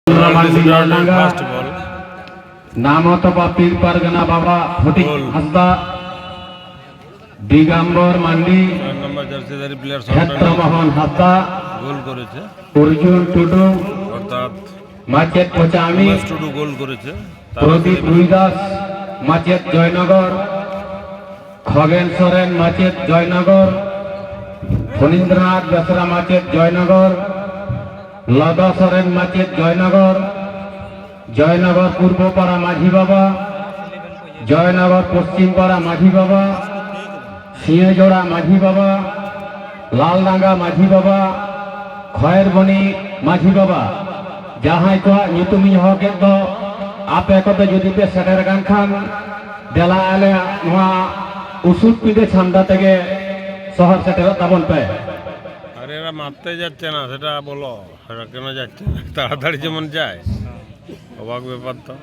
First বল নাম অথবা পীর পারগানা বাবা ফটিক হাসদা দিগম্বর মান্ডি 4 নম্বর জার্সিধারী প্লেয়ার ক্ষেত্রমোহন হাসদা গোল করেছে, অর্জুন টুডু অর্থাৎ মাচেত পচামি উমেশ টুডু গোল করেছে। প্রদীপ রুইদাস মাচেত জয়নগর খগেন সোরেন মাচেত জয়নগর ফণীন্দ্রনাথ বেসরা মাচেত জয়নগর লদ সোরেন মাচেত জয়নগর জয়নগর পূর্বপাড়া মাঝি বাবা জয়নগর পশ্চিমপাড়া মাঝি বাবা সিংহজোড়া মাঝি বাবা লালডাঙ্গা মাঝি বাবা খয়েরবনি মাঝি বাবা jahay ko nyutumi hoket do ape ko to jodi pe seter kan khan dela ale noa usut pide chanda tege শহর সেটের তাবন পে আরে এরা মারতে যাচ্ছে না, সেটা বলো, এরা কেন যাচ্ছে না? তাড়াতাড়ি যেমন যায়, অবাক ব্যাপার তো।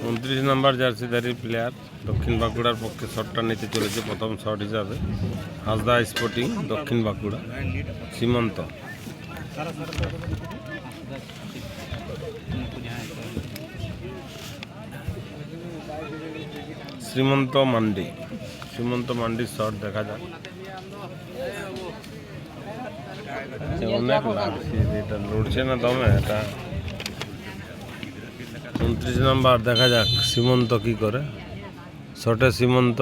29 নম্বর জার্সিধারী প্লেয়ার দক্ষিণ বাঁকুড়ার পক্ষে শটটা নিতে চলেছে প্রথম শট হিসাবে। হাসদা স্পোর্টিং দক্ষিণ বাঁকুড়া, সীমন্ত শ্রীমন্ত মান্ডি, শ্রীমন্ত মান্ডির শট দেখা যাক। অনেক লাগছে, এটা লড়ছে না দমে এটা। 29 নম্বর দেখা যাক সীমন্ত কি করে। শটে সীমন্ত,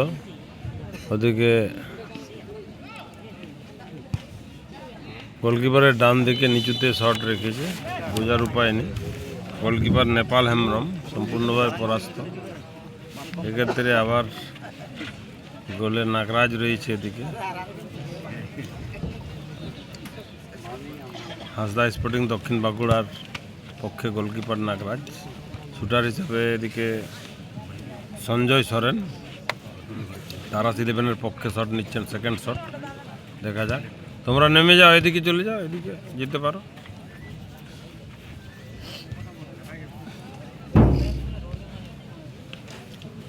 ওদিকে গোলকিপারের ডান দিকে নিচুতে শট রেখেছে, বোঝার উপায় নেই। গোলকিপার নেপাল হেমব্রম সম্পূর্ণভাবে পরাস্ত। এক্ষেত্রে আবার গোলে নাগরাজ রয়েছে এদিকে। হাসদা স্পোর্টিং দক্ষিণ বাঁকুড়ার পক্ষে গোলকিপার নাগরাজ, শুটার হিসেবে এদিকে সঞ্জয় সরেন তারাস 11-এর পক্ষে শট নিচ্ছেন, সেকেন্ড শট দেখা যাক। তোমরা নেমে যাও, এদিকে চলে যাও, এদিকে যেতে পারো।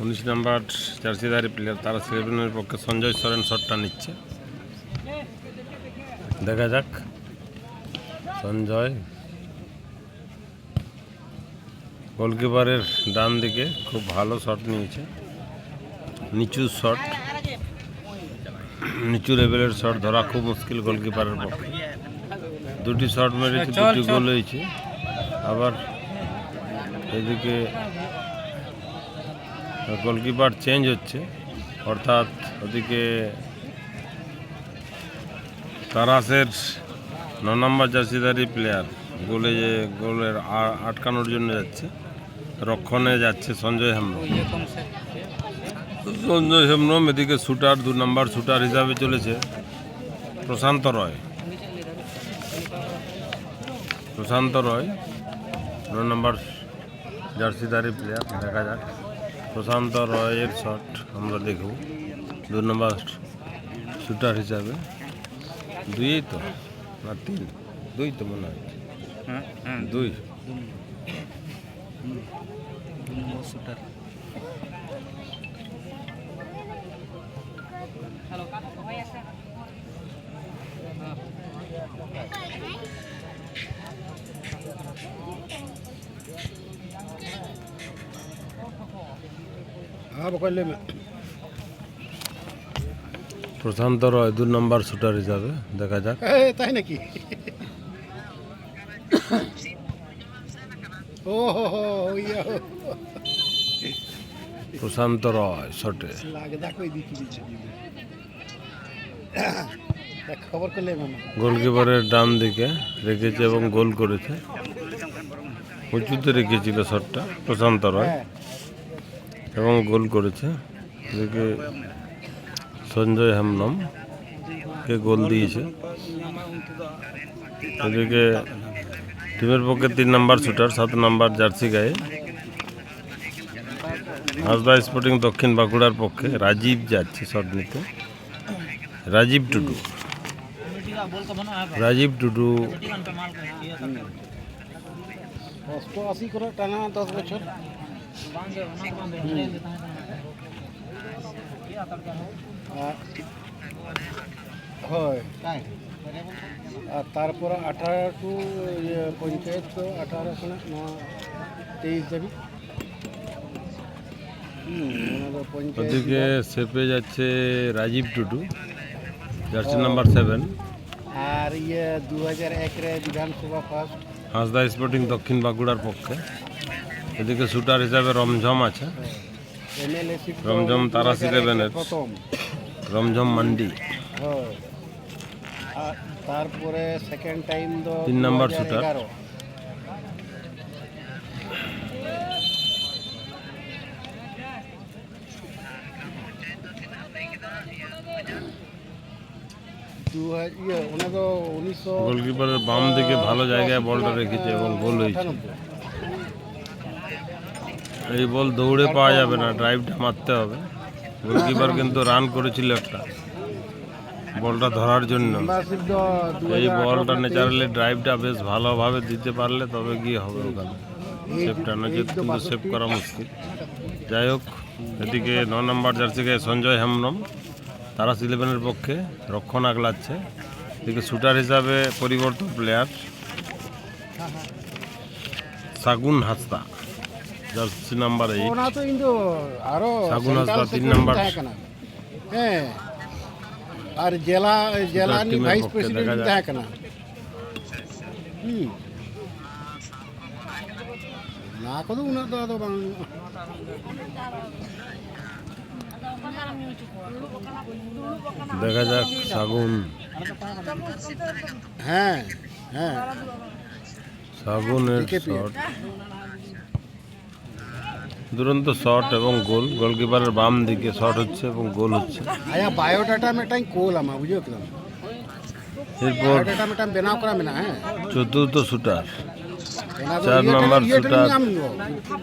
উনিশ নম্বর জার্সিধারী প্লেয়ার তারাস 11-এর পক্ষে সঞ্জয় সরেন শটটা নিচ্ছে, দেখা যাক। সঞ্জয় গোলকিপারের ডান দিকে খুব ভালো শট নিয়েছে, নিচু শট, নিচু লেভেলের শট ধরা খুব মুশকিল গোলকিপারের পক্ষে। দুটি শট মেরেছে, দুটি গোল হয়েছে। আবার এদিকে গোলকিপার চেঞ্জ হচ্ছে, অর্থাৎ ওদিকে তারাসের 9 নম্বর জার্সিধারী প্লেয়ার গোলের আটকানোর জন্য যাচ্ছে, রক্ষণে যাচ্ছে সঞ্জয় হেমব্রম। সঞ্জয় হেমব্রম এদিকে শুটার, 2 নম্বর শুটার হিসাবে চলেছে প্রশান্ত রয়। প্রশান্ত রয় 9 নম্বর জার্সিধারী প্লেয়ার, দেখা যাক প্রশান্ত রয়ের শট আমরা দেখব 2 নম্বর শুটার হিসাবে। 2 তো না 3, 2 তো মনে হয়, 2 শুটার। প্রশান্ত রয় 2 নম্বর শুটার হিসাবে, দেখা যাক। তাই নাকি? প্রশান্ত রয় শটে গোলকিপারের ডান দিকে রেখেছে এবং গোল করেছে। উঁচুতে রেখেছিল শটটা প্রশান্ত রয় এবং গোল করেছে। এদিকে সঞ্জয় হেমব্রম কে গোল দিয়েছে। এদিকে টিমের পক্ষে 3 নম্বর শুটার 7 নম্বর জার্সি গায়ে হাসদা স্পোর্টিং দক্ষিণ বাঁকুড়ার পক্ষে রাজীব যাচ্ছে শট নিতে। রাজীব টুডু, রাজীব টুডু 80 করে টানা 10 বছর। হয় আর তারপরে 18 টু পঞ্চায়েত তো 18 খনা 23 যাবি পঞ্চায়েত ওদিকে সেপে যাচ্ছে রাজীব টুডু, জার্সি নাম্বার 7। আর 2001 রে বিধানসভা ফার্স্ট হাঁসদা স্পোর্টিং দক্ষিণ বাঁকুড়ার পক্ষে। এদিকে শুটার হিসাবে রমঝম আছে, এমএলএ রমঝম তারাস 11-এর প্রথম। রমঝম মান্ডি। হ্যাঁ। আর তারপরে সেকেন্ড টাইম তো 3 নাম্বার শুটার। 2011 ওনা তো 1900 গোলকিপারের বাম দিকে ভালো জায়গায় বলটা রেখেছে এবং গোল হয়েছে। এই বল দৌড়ে পাওয়া যাবে না, ড্রাইভটা মারতে হবে। গোলকিপার কিন্তু রান করেছিল একটা বলটা ধরার জন্য। মেম্বারশিপ তো এই বলটা ন্যাচারালি ড্রাইভটা বেশ ভালোভাবে দিতে পারলে তবে গিয়ে হবে ওখানে সেভটা, নচেত কিন্তু সেভ করা মুশকিল। যাই হোক, এদিকে 9 নম্বর জার্সি গায়ে সঞ্জয় হেমব্রম তারাস 11-এর পক্ষে রক্ষণ আগলাচ্ছে। এদিকে শুটার হিসাবে পরিবর্তন প্লেয়ার সাগুন হাসদা, জার্সি নাম্বার 8। ওনা তো কিন্তু আরো সাগুন হাসদা সেন্ট্রাল 3 নাম্বার সেক্রেটারি হ্যাঁ আর জেলা নি টিমের ভাইস পক্ষে প্রেসিডেন্ট দেখা তাহে যাক। কেনা না কদু উনা তো বাং দেখা যাক সাগুন, হ্যাঁ হ্যাঁ সাগুনের শট, দুরন্ত শট এবং গোল। গোলকিপারের বাম দিকে শট হচ্ছে এবং গোল হচ্ছে। আয়া বায়োডাটা মেটাই কোল আমা বুঝিও কেন এরপর বায়োডাটা মেটাই বেনাও করা মেনা হ্যাঁ চতুর্থ শুটার, এনা তো 4 নম্বর ইয়ে শুটার। নাম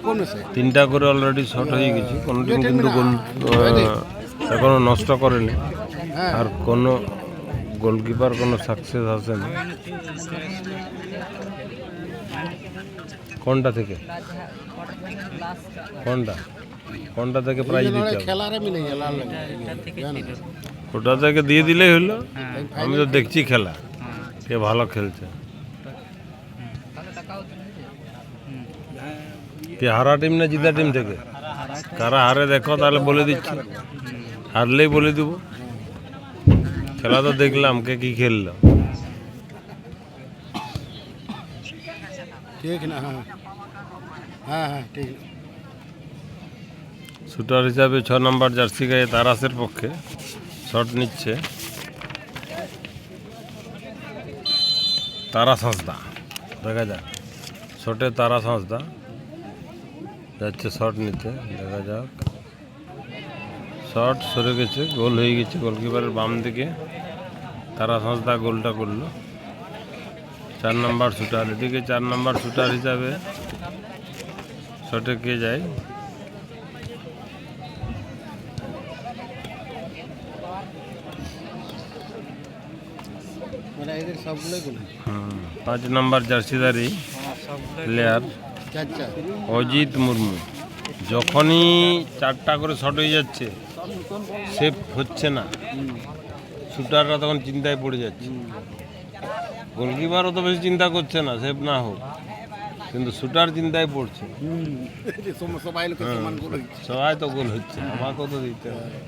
কোন আছে 3টা করে অলরেডি শট হয়ে গেছে, কোনো টিম কিন্তু গোল এখনো নষ্ট করেনি। হ্যাঁ আর কোনো গোলকিপার কোনো সাকসেস আসেনি। কোনটা থেকে কোনটা থেকে প্রাইজ দিতে হবে? খেলারে মিলে লাল ওটা থেকে দিয়ে দিলেই হলো। আমি তো দেখছি খেলা, কে ভালো খেলছে। কে হারা টিম না জিতা টিম থেকে? কারা হারে দেখো, তাহলে বলে দিচ্ছি। হারলেই বলে দিব। খেলা তো দেখলাম, কে কি খেললো। ঠিক না হ্যাঁ হ্যাঁ হ্যাঁ ঠিক শুটার হিসাবে 6 নম্বর জার্সি গায়ে তারাসের পক্ষে শট নিচ্ছে তারাস হাঁসদা। দেখা যাক শটে তারাস হাঁসদা যাচ্ছে শট নিতে। দেখা যাক, শট সরে গেছে, গোল হয়ে গেছে। গোলকিপারের বাম দিকে তারাস হাঁসদা গোলটা করলো। 4 নম্বর শুটার। এদিকে 4 নম্বর শুটার হিসাবে শটে কে যায়? মানে এদের সবগুলোই গোল 5 নম্বর জার্সিদারি প্লেয়ার চাচা অজিত মুর্মু। যখনই 4টা করে শট হয়ে যাচ্ছে, সেভ হচ্ছে না, শুটাররা তখন চিন্তায় পড়ে যাচ্ছে। গোলকিপারও তো বেশি চিন্তা করছে না সেভ না হোক, কিন্তু শুটার চিন্তায় পড়ছে। সবাই লোকের সমান গোল সবাই তো গোল হচ্ছে, আমাকেও তো দিতে হবে।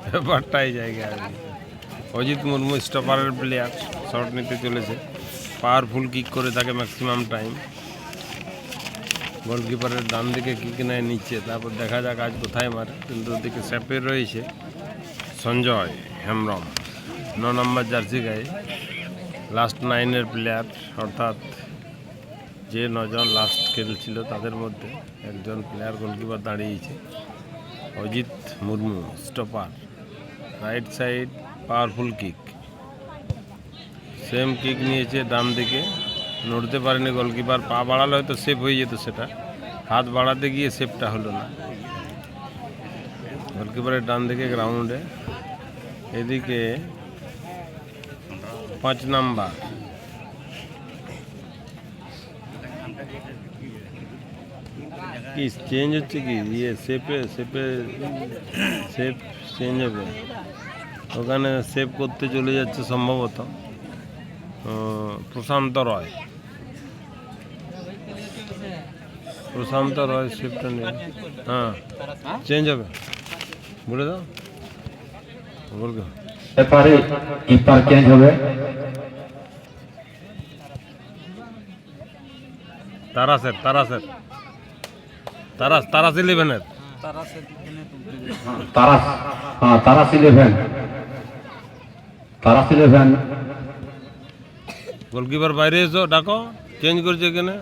ব্যাপারটাই জায়গায়। অজিত মুর্মু স্টপারের প্লেয়ার, শট নিতে চলেছে। পাওয়ারফুল কিক করে থাকে ম্যাক্সিমাম টাইম। গোলকিপারের ডান দিকে কিক নেয় নিচ্ছে, তারপর দেখা যাক আজ কোথায় মারে। কিন্তু ওদিকে স্যাপে রয়েছে সঞ্জয় হেমব্রম, 9 নম্বর জার্সি গায়ে লাস্ট 9-এর প্লেয়ার, অর্থাৎ যে 9 জন লাস্ট খেলছিল তাদের মধ্যে একজন প্লেয়ার গোলকিপার দাঁড়িয়েছে। Ajit Murmu stopper, right side powerful kick, same kick নিয়েছে ডান দিকে, নড়তে পারেনি গোলকিপার। পা বাড়ালে হয়তো সেভ হয়ে যেত, সেটা হাত বাড়াতে গিয়ে সেভটা হলো না। গোলকিপারের ডান দিকে গ্রাউন্ডে। এদিকে 5 নাম্বার কি চেঞ্জ হচ্ছে কি? সেভ চেঞ্জ হবে। ওখানে সেভ করতে চলে যাচ্ছে সম্ভবত প্রশান্ত রয়। প্রশান্ত রয় সেভটা নেই। হ্যাঁ, চেঞ্জ হবে, বলে দাও বলবে। এবারে কিপার চেঞ্জ হবে। তারাস 11-এর তারাস, হ্যাঁ তারাস 11। গোলকিপার বাইরে এসো, ডাকো, চেঞ্জ করছে এখানে।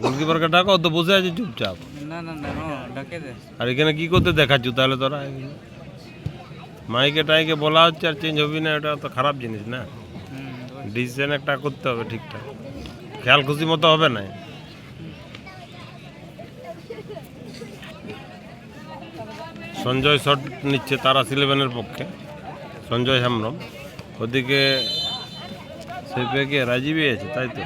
গোলকিপারকে ডাকো, ও তো বসে আছে চুপচাপ। আর এখানে কি করতে দেখাচ্ছ তাহলে তোরা? মাইকে টাইকে বলা হচ্ছে আর চেঞ্জ হবি না, এটা তো খারাপ জিনিস না। ডিসিশন একটা করতে হবে ঠিকঠাক, খেয়াল খুশি মতো হবে না। সঞ্জয় শট নিচ্ছে তারাস 11-এর পক্ষে, সঞ্জয় হেমব্রম। ওদিকে সেপে গিয়ে রাজীবই আছে, তাই তো।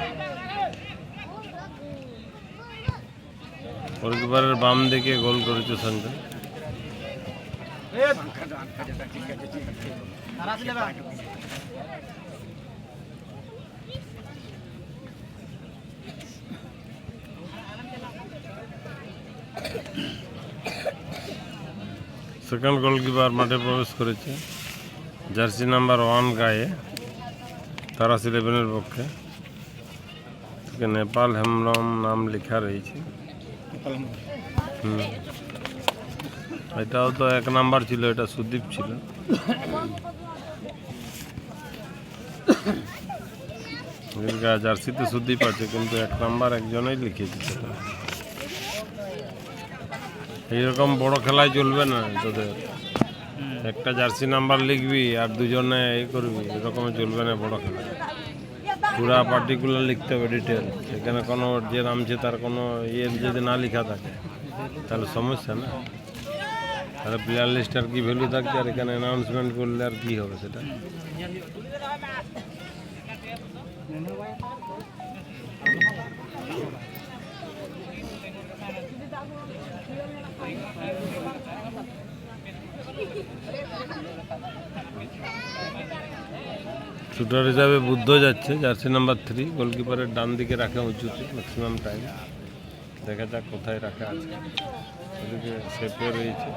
গোলকিপারের বাম দিকে গোল করেছে সঞ্জয়। সেকেন্ড গোলকিপার মাঠে প্রবেশ করেছে, জার্সি নাম্বার 1 গায়ে, তারাস 11-এর পক্ষে। নেপাল হেমব্রম নাম লেখা রয়েছে। এটাও তো 1 নাম্বার ছিল, এটা সুদীপ ছিল। জার্সিতে সুদীপ আছে, কিন্তু 1 নাম্বার একজনই লিখেছে সেটা। এইরকম বড় খেলায় চলবে না তোদের, একটা জার্সি নাম্বার লিখবি আর দুজনে এই করবি, এরকম চলবে না বড় খেলায়। পুরা পার্টিকুলার লিখতে হবে, ডিটেল। এখানে কোনো যে নামছে তার কোনো যদি না লেখা থাকে তাহলে সমস্যা না। তাহলে প্লেয়ার লিস্টার কি ভ্যালু থাকছে, আর এখানে অ্যানাউন্সমেন্ট করলে আর কি হবে সেটা। শুটার হিসাবে বুদ্ধ যাচ্ছে, জার্সি নাম্বার 3। গোলকিপারের ডান দিকে রাখা উচিত ম্যাক্সিমাম টাইম। দেখা যাক কোথায় রাখা আছে। ওদিকে সেপে রয়েছে।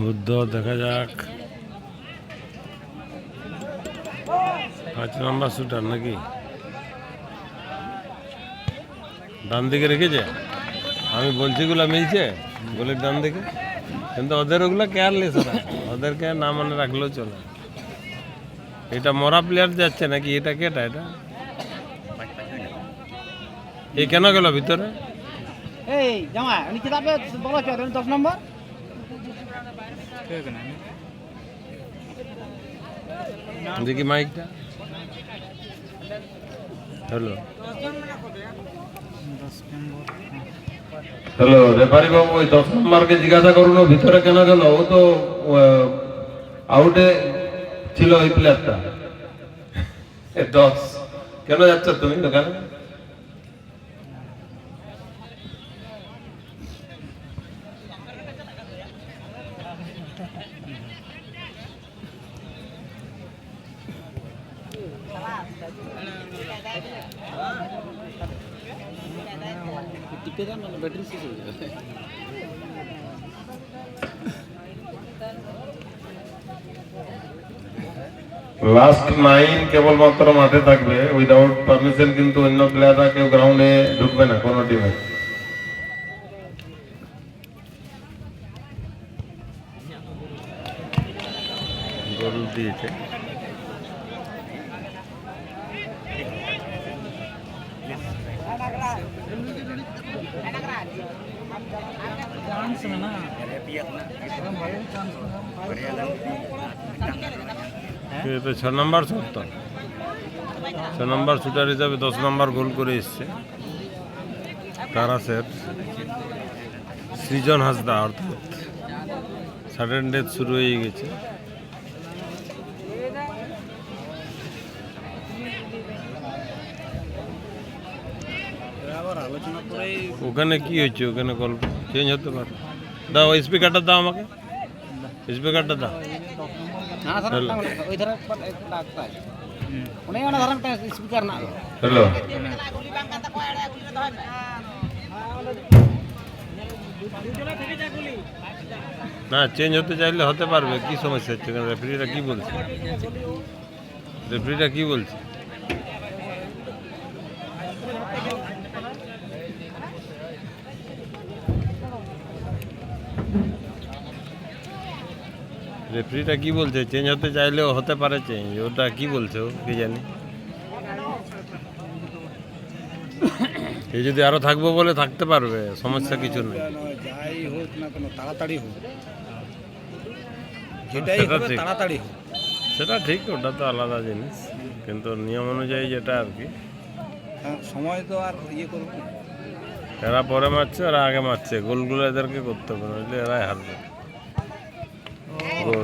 বুদ্ধ, দেখা যাক। 5 নম্বর শুটার নাকি ডান দিকে রেখেছে? আমি বলছি গুলা মিলছে গোলের ডান দিকে, কিন্তু ওদের ওগুলো কেয়ারলেস, ওদেরকে না মনে রাখলেও চলে। এটা মরা প্লেয়ার যাচ্ছে নাকি? এটা কেটা? এটা এই কেন গেল ভিতরে? এই জামা নিচে যাবে বলো কি 10 নম্বর দেখি মাইকটা। হ্যালো হ্যালো, রেফারি বাবু, ওই 10 নম্বরকে জিজ্ঞাসা করুন ও ভিতরে কেন গেল। ও তো আউটে ছিল ওই প্লেয়ারটা। 10 কেন যাচ্ছ তুমি ওখানে? ব্যাটারি শেষ হয়ে যাবে। লাস্ট 9 কেবলমাত্র মাঠে থাকবে উইদাউট পারমিশন, কিন্তু অন্য প্লেয়াররা কেউ গ্রাউন্ডে ঢুকবে না কোনো টিমে। গোল দিয়েছে। এটা 6 নম্বর শট তো 6 নম্বর শুটার হিসাবে 10 নম্বর গোল করে এসছে তারাসের সৃজন হাসদা। অর্থাৎ সাডেন ডেথ শুরু হয়ে গেছে। আবার আলোচনা করেই ওখানে কি হয়েছে? ওখানে কল চেঞ্জ হতে পারে। দাও ওই স্পিকারটা দাও আমাকে, স্পিকারটা দাও। না ধরন ওই ধরন ডাক্তার অনেক না ধরন স্পিকার না হ্যালো না চেঞ্জ হতে চাইলে হতে পারবে। কি সমস্যা হচ্ছে? রেফারিরা কি বলছে? রেফারিরা কি বলছে? রেফারিটা কি বলছে? চেঞ্জ হতে চাইলেও হতে পারে চেঞ্জ। ওটা কি বলছে ও কি জানি। এই যদি আরো থাকবো বলে থাকতে পারবে, সমস্যা কিছু নেই। যাই হোক না কেন তাড়াতাড়ি হোক, যেটাই সেটা হবে ঠিক। তাড়াতাড়ি হোক। সেটা ঠিক, ওটা তো আলাদা জিনিস, কিন্তু নিয়ম অনুযায়ী যেটা আর কি। সময় তো আর ইয়ে করবো না। এরা পরে মারছে, এরা আগে মারছে। গোলগুলো এদেরকে করতে হবে, নইলে এরাই হারবে। গোল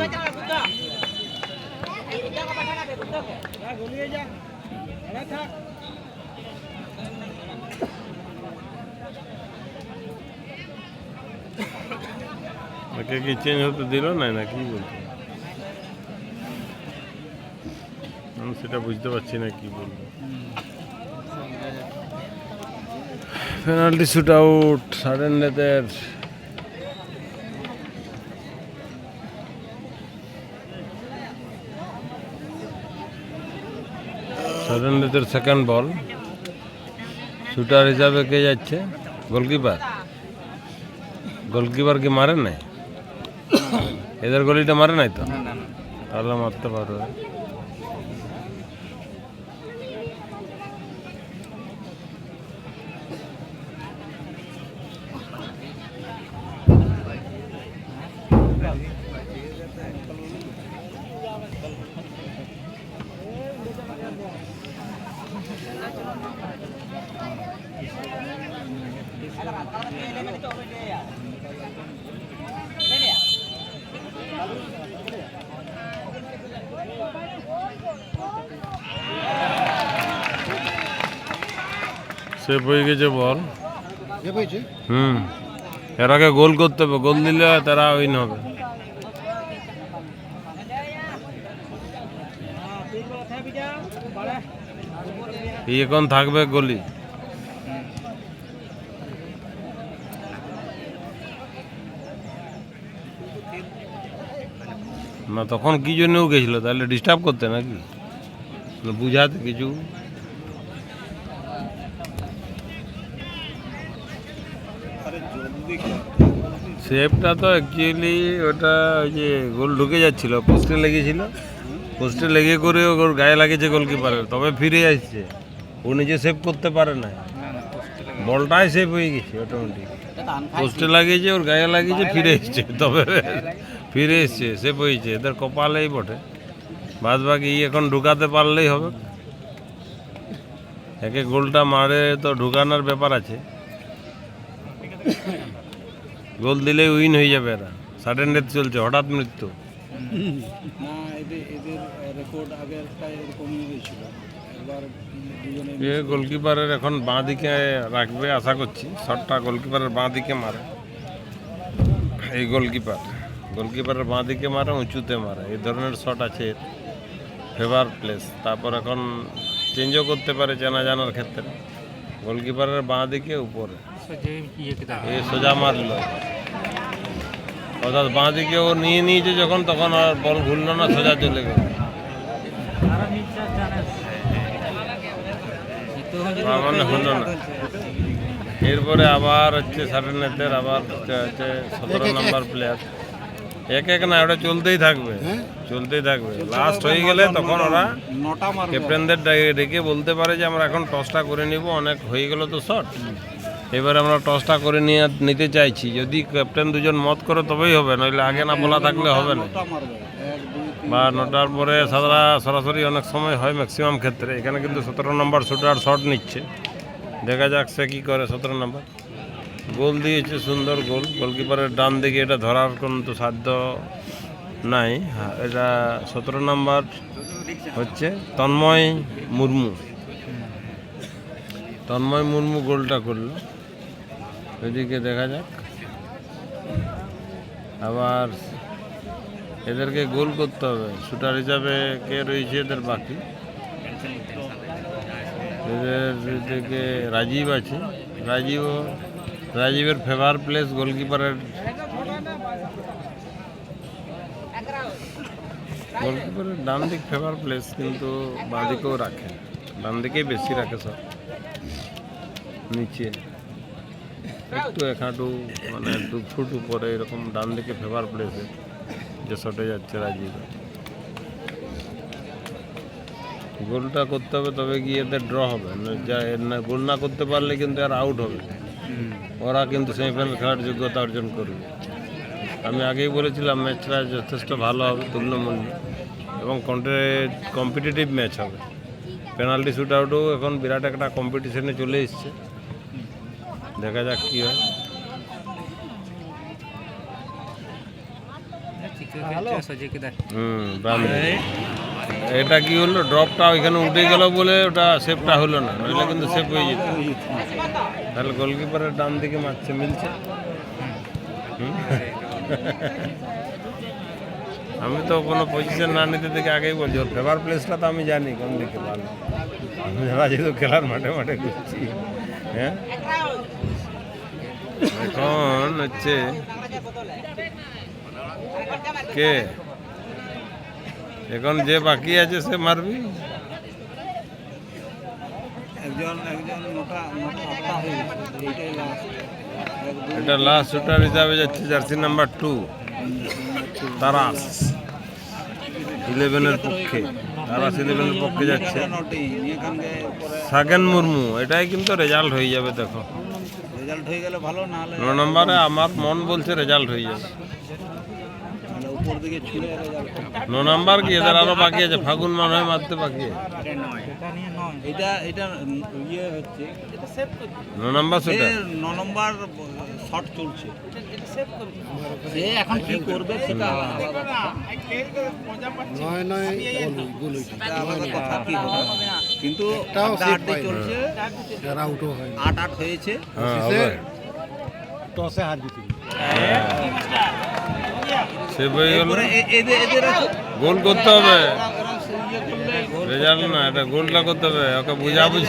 ওকে কি চেঞ্জ হতে দিল না না কি বলছে? আমি সেটা বুঝতে পারছি না কি বলবো। পেনাল্টি শুট আউট সাডেন ডেথের। সাডেন ডেথের সেকেন্ড বল। শুটার হিসাবে কে যাচ্ছে? গোলকিপার। গোলকিপার কি মারে নাই? এদের গলিটা মারে নাই তো, তাহলে মারতে পারবে। সেভ হয়ে গেছে বল। যে পেয়েছে এর আগে গোল করতে হবে, গোল দিলে তারা উইন হবে। এই এখন থাকবে গলি। না তখন কি জন্য গেছিল? তাহলে ডিস্টার্ব করতে নাকি বুঝাতে কিছু? সেভটা তো অ্যাকচুয়ালি ওটা ওই যে গোল ঢুকে যাচ্ছিল, পোস্টে লেগেছিল, পোস্টে লেগে করে ওর গায়ে লাগেছে গোলকিপারের, তবে ফিরে আসছে। ও নিজে সেভ করতে পারে না, বলটাই সেভ হয়ে গেছে অটোমেটিক। পোস্টে লাগিয়েছে, ওর গায়ে লাগিয়েছে, ফিরে এসছে, তবে ফিরে এসছে, সেভ হয়েছে। এদের কপালেই বটে। বাদ বাকি এখন ঢুকাতে পারলেই হবে। একে গোলটা মারে তো ঢুকানোর ব্যাপার আছে। গোল দিলেই উইন হয়ে যাবে এরা। সাডেন ডেথ চলছে, হঠাৎ মৃত্যু। না এদের রেকর্ড আগেরটা এরকমই হয়েছিল। একবার দুজনে এ গোলকিপারের এখন বাঁ দিকে রাখবে আশা করছি। শটটা গোলকিপারের বাঁ দিকে মারে। এই গোলকিপারের বাঁ দিকে মারে, উঁচুতে মারে। এই ধরনের শট আছে ফেভার প্লেস। তারপর এখন চেঞ্জও করতে পারে জানা জানার ক্ষেত্রে। গোলকিপারের বাঁ দিকে উপরে এই সোজা মারলো, অর্থাৎ বাঁ দিকে ও নিয়ে নিয়েছে যখন, তখন আর বল ঘুরলো না, সোজা চলে গেল। মানে হলো না। এরপরে আবার হচ্ছে সাডেন ডেথের, আবার হচ্ছে 17 নম্বর প্লেয়ার। এক এক না, ওটা চলতেই থাকবে, চলতেই থাকবে। লাস্ট হয়ে গেলে তখন ওরা নটা মারবে। ক্যাপ্টেনদের ডেকে বলতে পারে যে আমরা এখন টসটা করে নিব, অনেক হয়ে গেল তো শট, এবার আমরা টসটা করে নিতে চাইছি, যদি ক্যাপ্টেন দুজন মত করে তবেই হবে, নইলে আগে না বলা থাকলে হবে না। বা 9টার পরে সরাসরি অনেক সময় হয় ম্যাক্সিমাম ক্ষেত্রে। এখানে কিন্তু 17 নম্বর শুটার শট নিচ্ছে, দেখা যাক সে কী করে। 17 নম্বর গোল দিয়েছে, সুন্দর গোল। গোলকিপারের ডান দিকে এটা ধরার কোনো তো সাধ্য নাই। এটা 17 নম্বর হচ্ছে তন্ময় মুর্মু। তন্ময় মুর্মু গোলটা করলো। এদিকে দেখা যাক, আবার এদেরকে গোল করতে হবে। শুটার হিসাবে কে রয়েছে এদের বাকি? এদের দিকে রাজীব আছে। রাজীবের ফেভার প্লেস গোলকিপারের ডান দিক ফেভার প্লেস, কিন্তু বাঁ দিকেও রাখে। ডান দিকেই বেশি রাখে সব। নিচে একটু একাটু মানে 2 ফুট উপরে এরকম ডান দিকে ফেভার প্লেসে যে শটে যাচ্ছে রাজীব। গোলটা করতে হবে, তবে গিয়ে এদের ড্র হবে। গোল না করতে পারলে কিন্তু আর আউট হবে। ওরা কিন্তু সেমিফাইনাল খেলার যোগ্যতা অর্জন করবে। আমি আগেই বলেছিলাম ম্যাচটা যথেষ্ট ভালো হবে, তুল্যমূল্য এবং কম্পিটিটিভ ম্যাচ হবে। পেনাল্টি শুট আউটও এখন বিরাট একটা কম্পিটিশনে চলে এসছে, দেখা যাক কী হয়। এটা কি হলো, ড্রপটা ওইখানে উঠে গেল বলে ওটা সেভটা হলো না, নইলে কিন্তু সেভ হয়ে যেত। তাহলে গোলকিপারের ডান দিকে মারছে, মিলছে। আমি তো কোনো পজিশন না নিতে থেকে আগেই বলছি, ওর ফেভার প্লেসটা তো আমি জানি কোন দিকে ভালো। আমি যেহেতু খেলার মাঠে মাঠে ঘুরছি। হ্যাঁ, এখন হচ্ছে কে এখন যে বাকি আছে সে মারবি। এটা লাস্ট শুটার হিসাবে যাচ্ছে জার্সি নাম্বার 2 তারাস 11-এর পক্ষে। তারাস 11-এর পক্ষে যাচ্ছে সাগেন মুর্মু। এটাই কিন্তু রেজাল্ট হয়ে যাবে। দেখো রেজাল্ট হয়ে গেলে ভালো, না হলে 9 নম্বরে আমার মন বলছে রেজাল্ট হয়ে যাবে। উপর দিকে ছুঁড়ে রেজাল্ট 9 নম্বর কি এদের আরো বাকি আছে, ফাগুন মনে হয় মারতে বাকি আছে। এটা ইয়ে হচ্ছে, এটা সেভ করবে 9 নম্বর শুটার, 9 নম্বর শট চলছে। সে এখন কি করবে সেটা আলাদা কথা, কি হবে কিন্তু 8 চলছে, 8 হয়েছে। টসে হার জিতে সেভ হয়ে গেল। গোল করতে হবে, রেজাল্ট না, এটা গোলটা করতে হবে। ওকে বুঝাবুঝি,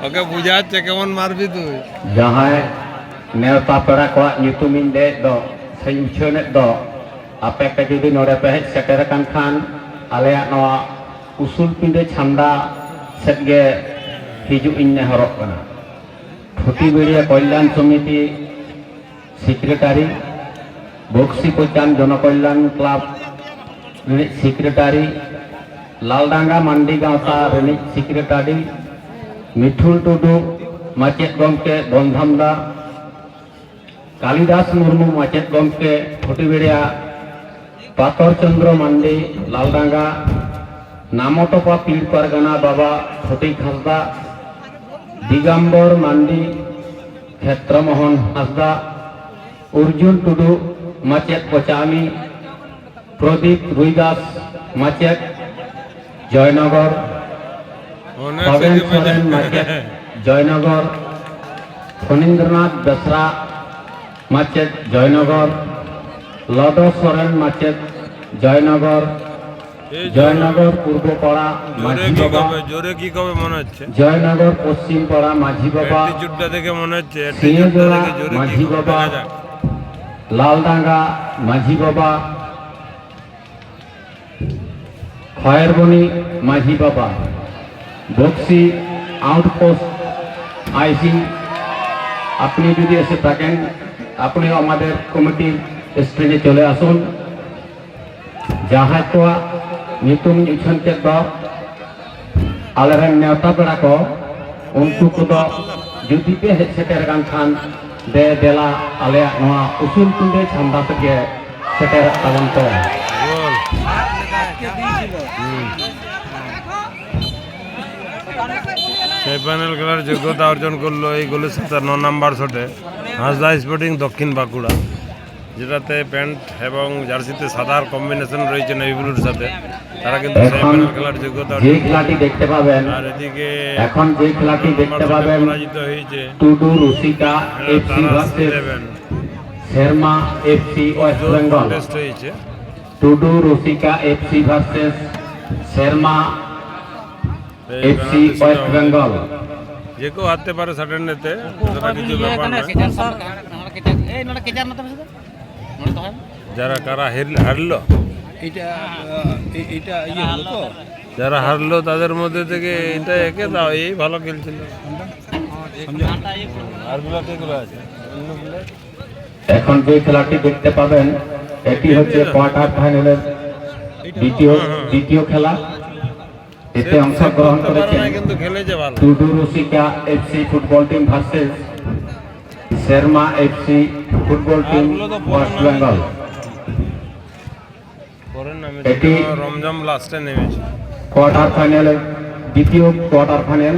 ওকে বুঝাচ্ছে কেমন মারবি তুই। Jahay neota pera ko nyutumin de do sayuchone do ape ka judi nore pe seterakan khan alea no usul pinde chanda setge hiju inne horok kana Thuti Bedia Kolyan Samiti Secretary Boxi Kojan Jonokolyan Club Secretary Laldanga Mandi Gauta Secretary Mithul Tudu Macet Gomke Bondhamda Kalidas Murmu Macet Gomke Thuti Bedia Pator Chandra Mandi Laldanga Namotopa Pir Pargana Baba Thuti Khasda Digambor Mandi Khetramohon Hasda Urjun Tudu Macet Kochami Pradip Ruidas Macet Joynagar Paven Soren Macet Joynagar Phonindranath Besra Macet Joynagar Lodo Soren Macet Joynagar Joynagar পূর্ব পাড়া মাঝি বাবা। জোরে কি কবে মনে হচ্ছে? জয়নগর পশ্চিম পাড়া মাঝি বাবা। অ্যাটিটিউডটা দেখে মনে হচ্ছে সিংহজোড়া মাঝি বাবা, লালডাঙ্গা মাঝি বাবা, খয়েরবনি মাঝি বাবা, বক্সি আউটপোস্ট আইসি। আপনি যদি এসে থাকেন আপনি আমাদের কমিটির স্টেজে চলে আসুন। jahat tua nyutum nyusun kedo aleran nyata berako ᱩᱱᱠᱩ ᱠᱚᱫᱚ ᱡᱩᱫᱤ ᱯᱮ ᱦᱮᱡ ᱥᱮᱴᱮᱨ ᱠᱟᱱ ᱠᱷᱟᱱ ᱫᱮᱞᱟ ᱟᱞᱮᱭᱟᱜ ᱱᱚᱣᱟ ᱩᱥᱩᱞ ᱴᱩᱸᱰᱟᱹ ᱪᱷᱟᱢᱰᱟ ᱛᱮᱜᱮ ᱥᱮᱴᱮᱨᱚᱜ ᱛᱟᱵᱚᱱ ᱯᱮ। গোল সেমিফাইনাল খেলার যোগ্যতা অর্জন করলো এই গোলের সাথে 9 নম্বর শটে হাসদা স্পোর্টিং দক্ষিণ বাঁকুড়া, যেটাতে প্যান্ট এবং জার্সিতে সাদার কম্বিনেশন রয়েছে নেভি ব্লুর সাথে। তারা কিন্তু এখন সেমিফাইনাল খেলার যোগ্যতা যে অর্জন খেলাটি দেখতে পাবেন, আর এদিকে এখন যে খেলাটি দেখতে পাবেন পরাজিত হয়েছে Tudu Rusika FC versus Sherma FC West Bengal. Test হয়েছে Tudu Rusika FC versus Sherma FC West Bengal. যে কেউ হারতে পারে স্যাটারডেতে, সেটা কিছু ব্যাপার না। যারা কারা হারলো, এটা এটা ইয়ে হলো তো যারা হারলো তাদের মধ্যে থেকে এটা একে দাও, এই ভালো খেলছিল। আরগুলো কেগুলো আছে অন্যগুলো এখন যে খেলাটি দেখতে পাবেন এটি হচ্ছে কোয়ার্টার ফাইনালের দ্বিতীয় খেলা। এতে অংশগ্রহণ করেছেন কিন্তু খেলেছে ভালো। Tudu Rusika FC football team versus Sherma FC football team West Bengal. পরের নামে এটি রমজান লাস্টে নেমেছে। কোয়ার্টার ফাইনালের দ্বিতীয় কোয়ার্টার ফাইনাল